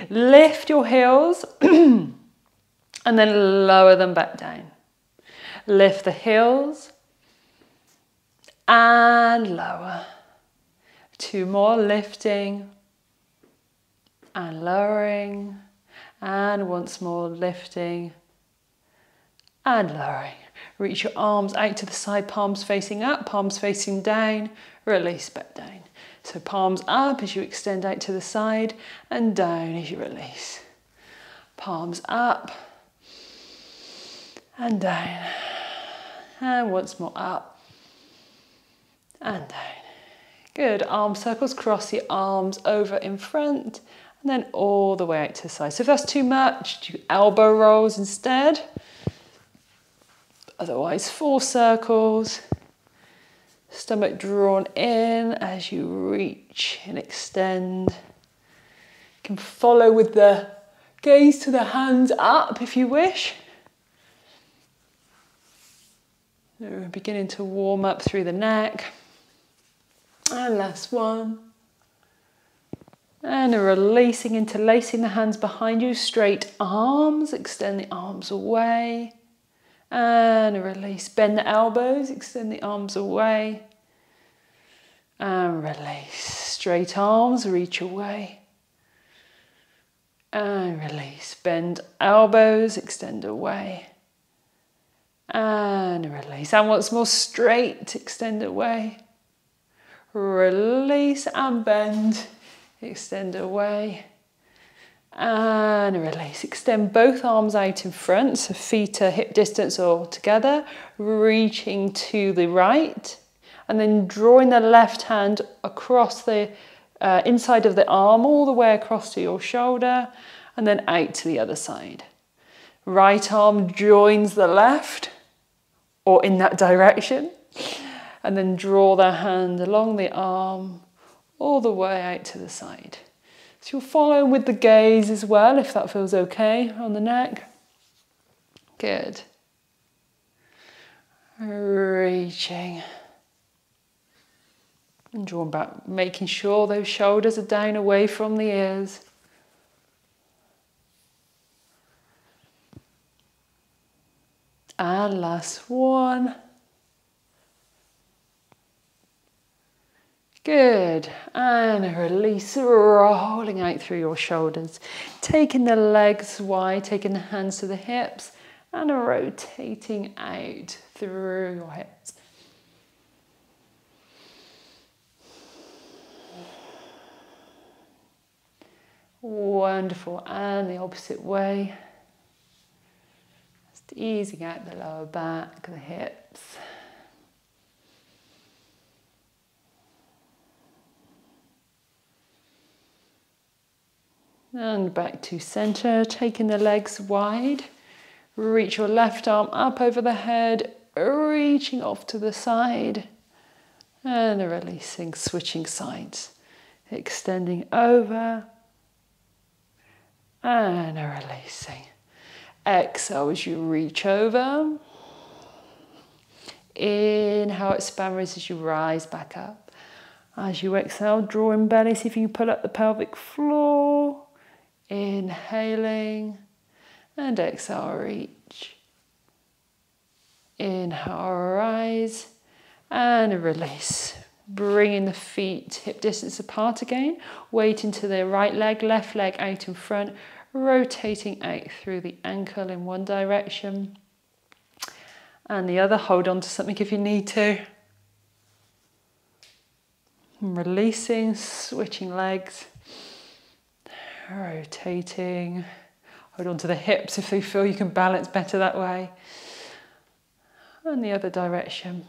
Lift your heels and then lower them back down. Lift the heels and lower. 2 more, lifting and lowering. And once more, lifting and lowering. Reach your arms out to the side, palms facing up, palms facing down. Release back down. So palms up as you extend out to the side and down as you release. Palms up and down. And once more up and down. Good, arm circles, cross the arms over in front and then all the way out to the side. So if that's too much, do elbow rolls instead. Otherwise, 4 circles. Stomach drawn in as you reach and extend. You can follow with the gaze to the hands up if you wish. So we're beginning to warm up through the neck. And last one. And releasing, interlacing the hands behind you, straight arms, extend the arms away. And release, bend the elbows, extend the arms away. And release, straight arms, reach away. And release, bend elbows, extend away. And release, and once more, straight, extend away. Release and bend, extend away. And release. Extend both arms out in front, so feet are hip distance or together, reaching to the right, and then drawing the left hand across the inside of the arm, all the way across to your shoulder, and then out to the other side. Right arm joins the left, or in that direction, and then draw the hand along the arm, all the way out to the side. So you'll follow with the gaze as well, if that feels okay, on the neck. Good. Reaching. And drawing back, making sure those shoulders are down away from the ears. And last one. Good, and release, rolling out through your shoulders. Taking the legs wide, taking the hands to the hips, and rotating out through your hips. Wonderful, and the opposite way. Just easing out the lower back, the hips. And back to center, taking the legs wide. Reach your left arm up over the head, reaching off to the side. And releasing, switching sides. Extending over. And releasing. Exhale as you reach over. Inhale, expand as you rise back up. As you exhale, draw in belly, see if you can pull up the pelvic floor. Inhaling and exhale, reach. Inhale, rise and release. Bringing the feet hip distance apart again. Weight into the right leg, left leg out in front. Rotating out through the ankle in one direction. And the other, hold on to something if you need to. And releasing, switching legs. Rotating, hold on to the hips if you feel you can balance better that way. And the other direction.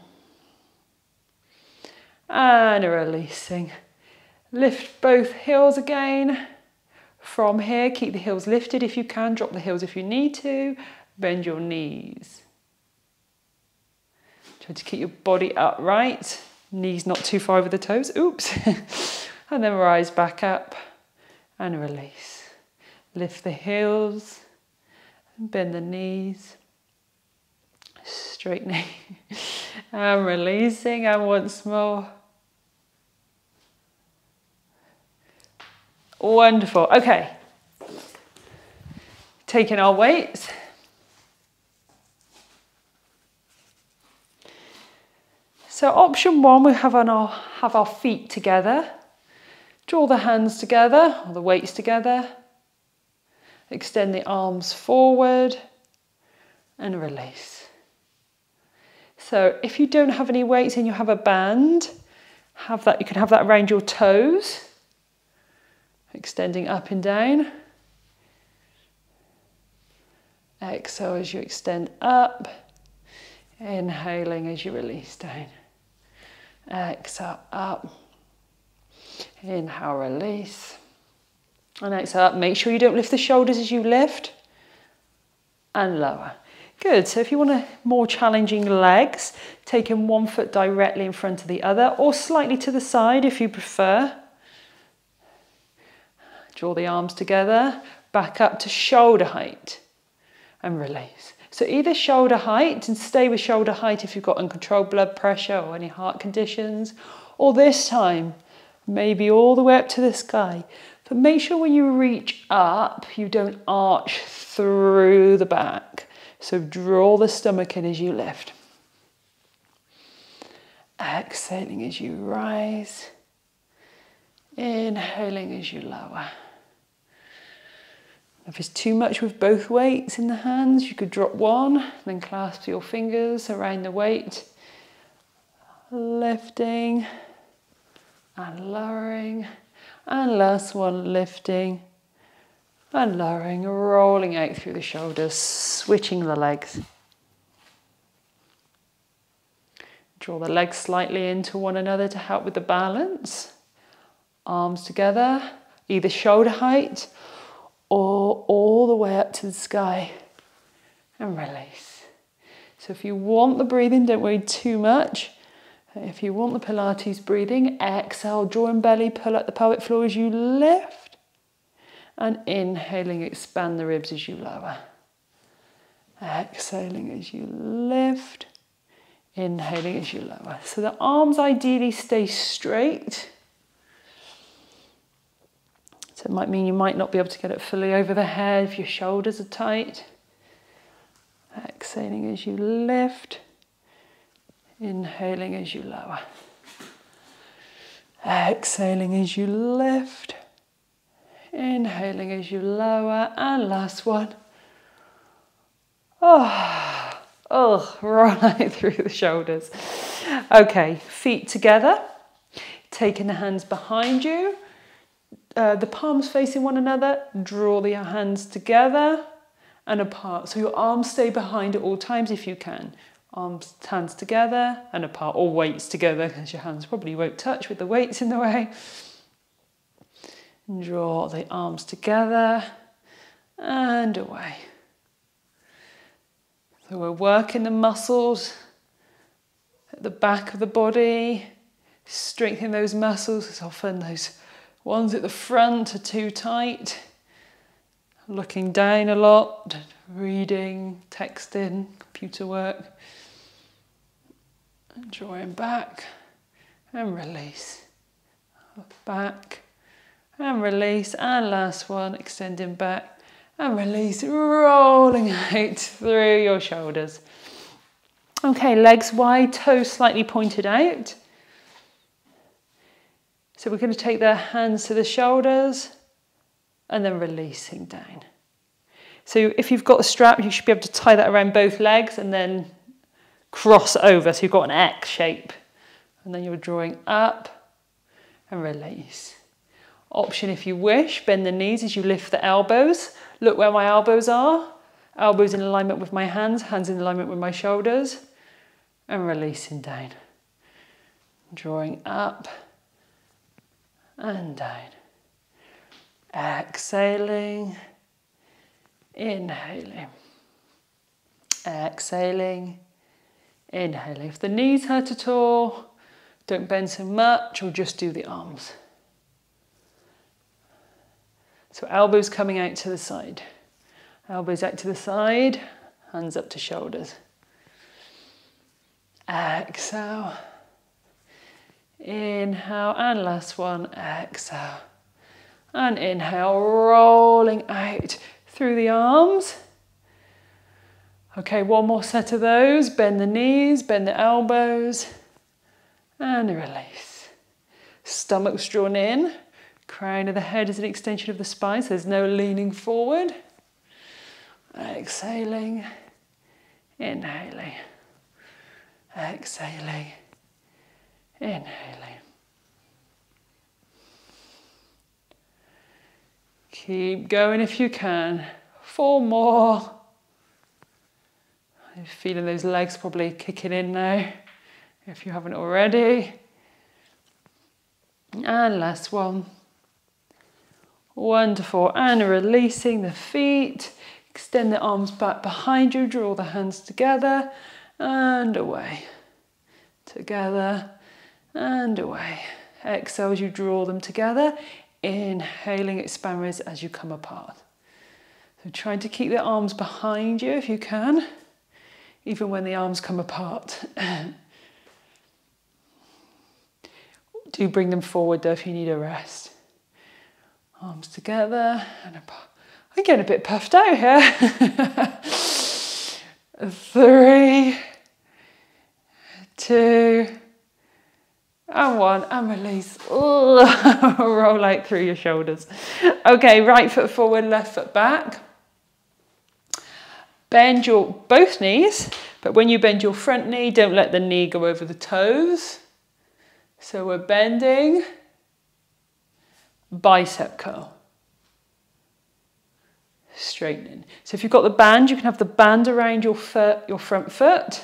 And releasing. Lift both heels again. From here, keep the heels lifted if you can. Drop the heels if you need to. Bend your knees. Try to keep your body upright. Knees not too far over the toes. Oops. And then rise back up. And release. Lift the heels and bend the knees. Straightening and releasing, and once more. Wonderful. Okay, taking our weights. So option one, we have our feet together. Draw the hands together, or the weights together. Extend the arms forward and release. So if you don't have any weights and you have a band, you can have that around your toes. Extending up and down. Exhale as you extend up. Inhaling as you release down. Exhale up. Inhale, release. And exhale up. Make sure you don't lift the shoulders as you lift. And lower. Good. So if you want more challenging legs, taking one foot directly in front of the other or slightly to the side if you prefer. Draw the arms together, back up to shoulder height and release. So either shoulder height, and stay with shoulder height if you've got uncontrolled blood pressure or any heart conditions, or this time, maybe all the way up to the sky. But make sure when you reach up, you don't arch through the back. So draw the stomach in as you lift. Exhaling as you rise. Inhaling as you lower. If it's too much with both weights in the hands, you could drop one, then clasp your fingers around the weight. Lifting and lowering. And last one, lifting and lowering, rolling out through the shoulders, switching the legs. Draw the legs slightly into one another to help with the balance. Arms together, either shoulder height or all the way up to the sky. And release. So if you want the breathing, don't worry too much. If you want the Pilates breathing, exhale, draw in belly, pull up the pelvic floor as you lift. And inhaling, expand the ribs as you lower. Exhaling as you lift. Inhaling as you lower. So the arms ideally stay straight. So it might mean you might not be able to get it fully over the head if your shoulders are tight. Exhaling as you lift. Inhaling as you lower. Exhaling as you lift. Inhaling as you lower. And last one. Oh, roll out through the shoulders. Okay, feet together. Taking the hands behind you. The palms facing one another. Draw the hands together and apart. So your arms stay behind at all times if you can. Hands together and apart, or weights together, because your hands probably won't touch with the weights in the way. And draw the arms together and away. So we're working the muscles at the back of the body, strengthening those muscles. It's often those ones at the front are too tight. Looking down a lot, reading, texting, computer work. And drawing back and release. Back and release. And last one, extending back and release, rolling out through your shoulders. Okay, legs wide, toes slightly pointed out. So we're going to take the hands to the shoulders and then releasing down. So if you've got a strap, you should be able to tie that around both legs and then cross over, so you've got an X shape. And then you're drawing up and release. Option if you wish, bend the knees as you lift the elbows. Look where my elbows are. Elbows in alignment with my hands, hands in alignment with my shoulders. And releasing down. Drawing up and down. Exhaling. Inhaling. Exhaling. Inhaling. If the knees hurt at all, don't bend so much, or just do the arms. So elbows coming out to the side. Elbows out to the side, hands up to shoulders. Exhale. Inhale, and last one, exhale. And inhale, rolling out through the arms. Okay, one more set of those. Bend the knees, bend the elbows, and release. Stomach's drawn in. Crown of the head is an extension of the spine, so there's no leaning forward. Exhaling, inhaling, exhaling, inhaling. Keep going if you can. 4 more. You're feeling those legs probably kicking in now, if you haven't already. And last one. Wonderful. And releasing the feet. Extend the arms back behind you. Draw the hands together and away. Together and away. Exhale as you draw them together. Inhaling, expand wrists as you come apart. So trying to keep the arms behind you if you can, even when the arms come apart. Do bring them forward though if you need a rest. Arms together and apart. I'm getting a bit puffed out here. 3, 2, and 1, and release. Roll out through your shoulders. Okay, right foot forward, left foot back. Bend your both knees, but when you bend your front knee, don't let the knee go over the toes. So we're bending, bicep curl. Straightening. So if you've got the band, you can have the band around your foot, your front foot.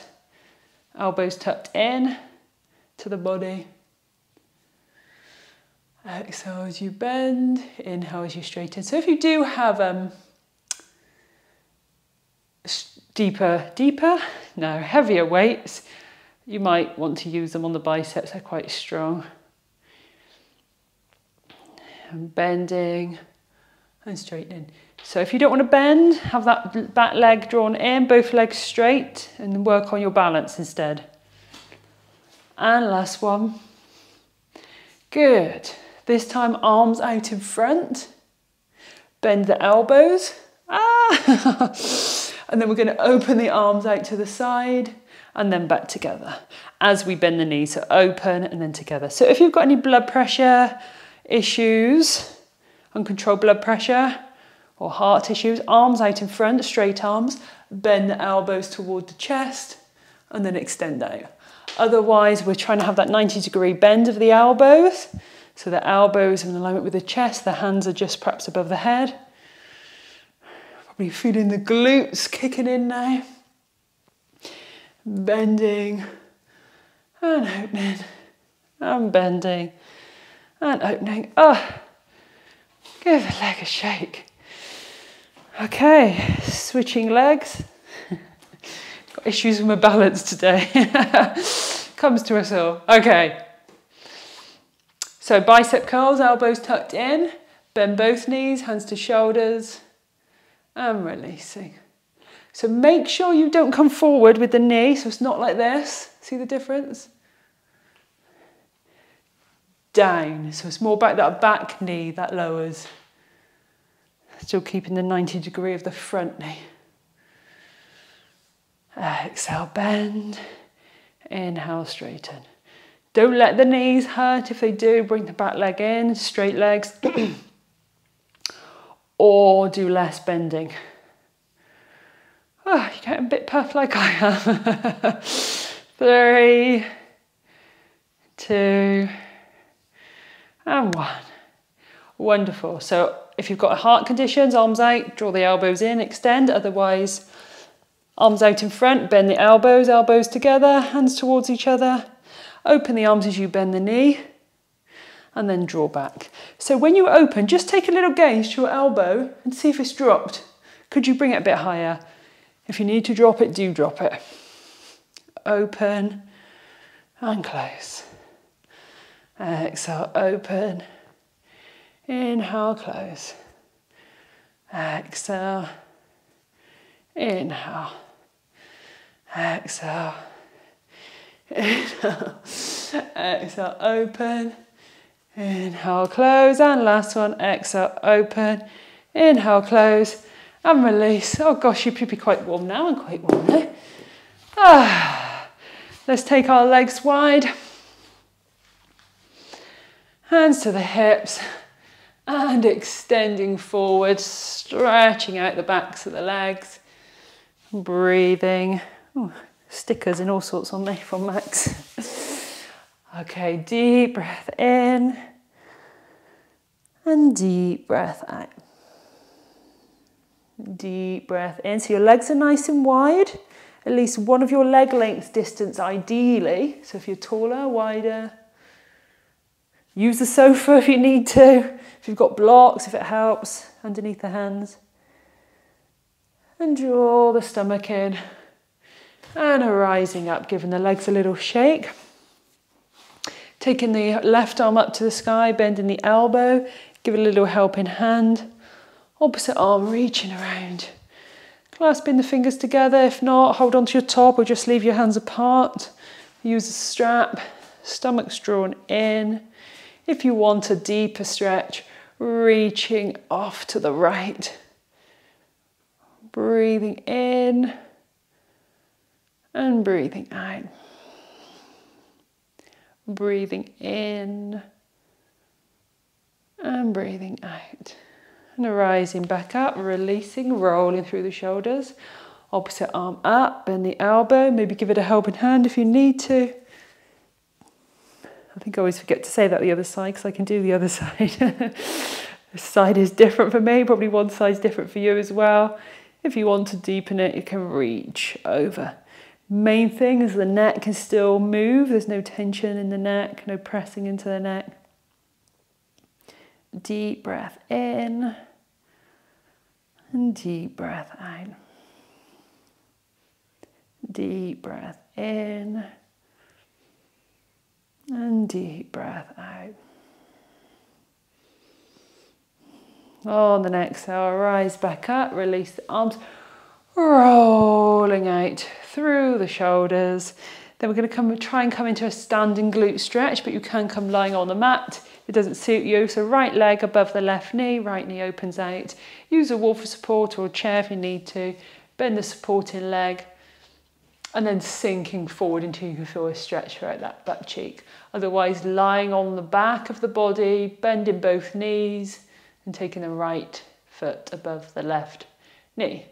Elbows tucked in to the body. Exhale as you bend, inhale as you straighten. So if you do have heavier weights, you might want to use them on the biceps, they're quite strong. And bending and straightening. So if you don't want to bend, have that back leg drawn in, both legs straight, and work on your balance instead. And last one. Good. This time arms out in front. Bend the elbows. And then we're going to open the arms out to the side and then back together as we bend the knees. So open and then together. So if you've got any blood pressure issues, uncontrolled blood pressure or heart issues, arms out in front, straight arms, bend the elbows toward the chest and then extend out. Otherwise, we're trying to have that 90-degree bend of the elbows. So the elbows are in alignment with the chest, the hands are just perhaps above the head. Probably feeling the glutes kicking in now. Bending and opening and bending and opening. Give the leg a shake. Okay, switching legs. Got issues with my balance today. Comes to us all. Okay. So bicep curls, elbows tucked in. Bend both knees, hands to shoulders. And releasing. So make sure you don't come forward with the knee, so it's not like this. See the difference? Down, so it's more back, that back knee that lowers. Still keeping the 90-degree of the front knee. Exhale, bend. Inhale, straighten. Don't let the knees hurt. If they do, bring the back leg in, straight legs. Or do less bending. You're getting a bit puffed like I am. 3, 2, and 1. Wonderful. So if you've got heart conditions, arms out, draw the elbows in, extend. Otherwise, arms out in front, bend the elbows, elbows together, hands towards each other. Open the arms as you bend the knee. And then draw back. So when you open, just take a little gaze to your elbow and see if it's dropped. Could you bring it a bit higher? If you need to drop it, do drop it. Open and close. Exhale, open. Inhale, close. Exhale. Inhale. Exhale. Inhale. Exhale, open. Inhale, close, and last one, exhale, open, inhale, close, And release. Oh gosh, you should be quite warm now and quite warm now. Let's take our legs wide. Hands to the hips and extending forward, stretching out the backs of the legs. Breathing. Ooh, stickers and all sorts on me from Max. Okay, deep breath in and deep breath out. Deep breath in. So your legs are nice and wide. At least one of your leg length distance ideally. So if you're taller, wider. Use the sofa if you need to. If you've got blocks, if it helps, underneath the hands. And draw the stomach in. And rising up, giving the legs a little shake. Taking the left arm up to the sky, bending the elbow. Give it a little helping hand. Opposite arm reaching around. Clasping the fingers together. If not, hold on to your top or just leave your hands apart. Use a strap. Stomach's drawn in. If you want a deeper stretch, reaching off to the right. Breathing in and breathing out. Breathing in and breathing out. And rising back up, releasing, rolling through the shoulders. Opposite arm up, bend the elbow. Maybe give it a helping hand if you need to. I think I always forget to say that the other side because I can do the other side. This side is different for me, probably one side's different for you as well. If you want to deepen it, you can reach over. Main thing is the neck can still move. There's no tension in the neck, no pressing into the neck. Deep breath in and deep breath out. Deep breath in and deep breath out. On the next exhale, rise back up, release the arms, rolling out through the shoulders. Then we're going to try and come into a standing glute stretch, but you can come lying on the mat. It doesn't suit you, so right leg above the left knee, right knee opens out. Use a wall for support or a chair if you need to. Bend the supporting leg. And then sinking forward until you can feel a stretch throughout that butt cheek. Otherwise, lying on the back of the body, bending both knees and taking the right foot above the left knee.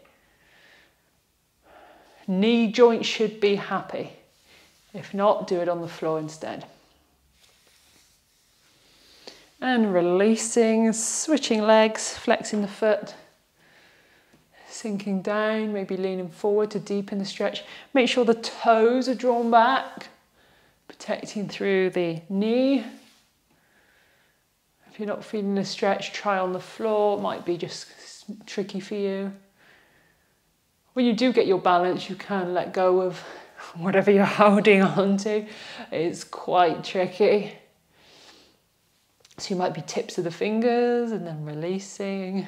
Knee joint should be happy. If not, do it on the floor instead. And releasing, switching legs, flexing the foot. Sinking down, maybe leaning forward to deepen the stretch. Make sure the toes are drawn back, protecting through the knee. If you're not feeling the stretch, try on the floor. It might be just tricky for you. When you do get your balance, you can let go of whatever you're holding on to. It's quite tricky. So you might be tips of the fingers and then releasing.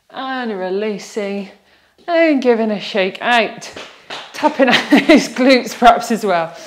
And releasing and giving a shake out. Tapping out those glutes perhaps as well.